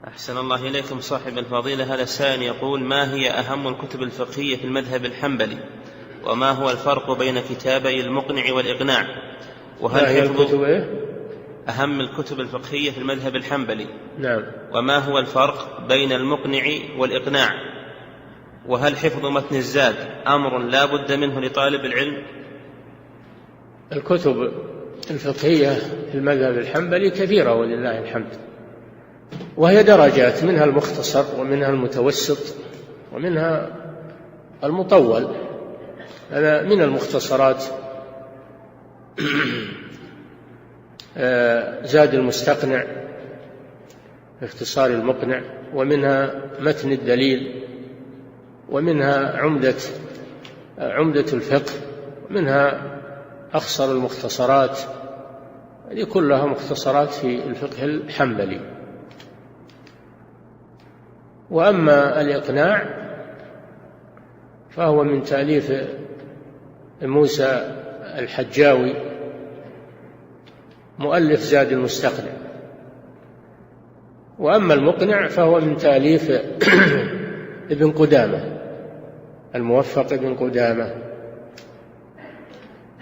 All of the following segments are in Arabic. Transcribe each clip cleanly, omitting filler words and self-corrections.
أحسن الله إليكم صاحب الفضيلة. هذا السائل يقول: ما هي أهم الكتب الفقهية في المذهب الحنبلي؟ وما هو الفرق بين كتابي المقنع والإقناع؟ وهل حفظ أهم الكتب الفقهية في المذهب الحنبلي؟ نعم. وما هو الفرق بين المقنع والإقناع؟ وهل حفظ متن الزاد أمر لا بد منه لطالب العلم؟ الكتب الفقهية في المذهب الحنبلي كثيرة ولله الحمد، وهي درجات، منها المختصر ومنها المتوسط ومنها المطول. أنا من المختصرات زاد المستقنع، اختصار المقنع، ومنها متن الدليل، ومنها عمدة الفقه، ومنها أخصر المختصرات. هذه كلها مختصرات في الفقه الحنبلي. وأما الإقناع فهو من تأليف موسى الحجاوي مؤلف زاد المستقنع. وأما المقنع فهو من تأليف ابن قدامة، الموفق ابن قدامة،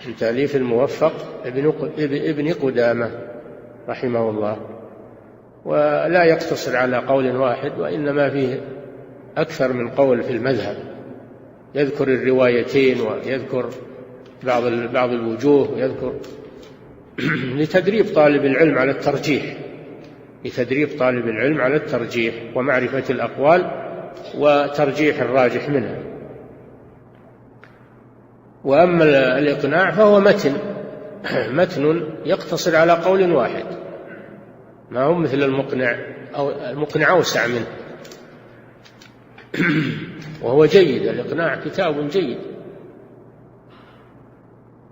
من تأليف الموفق ابن قدامة رحمه الله. ولا يقتصر على قول واحد، وإنما فيه أكثر من قول في المذهب، يذكر الروايتين ويذكر بعض الوجوه، ويذكر لتدريب طالب العلم على الترجيح، ومعرفة الأقوال وترجيح الراجح منها. وأما الإقناع فهو متن يقتصر على قول واحد، ما هو مثل المقنع، أو المقنع أوسع منه وهو جيد. الإقناع كتاب جيد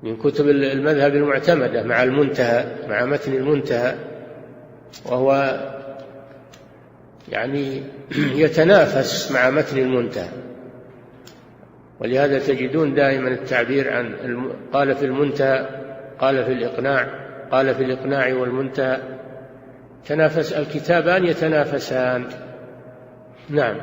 من كتب المذهب المعتمدة، مع متن المنتهى، وهو يعني يتنافس مع متن المنتهى. ولهذا تجدون دائما التعبير عن قال في المنتهى، قال في الإقناع، قال في الإقناع والمنتهى، الكتابان يتنافسان. نعم.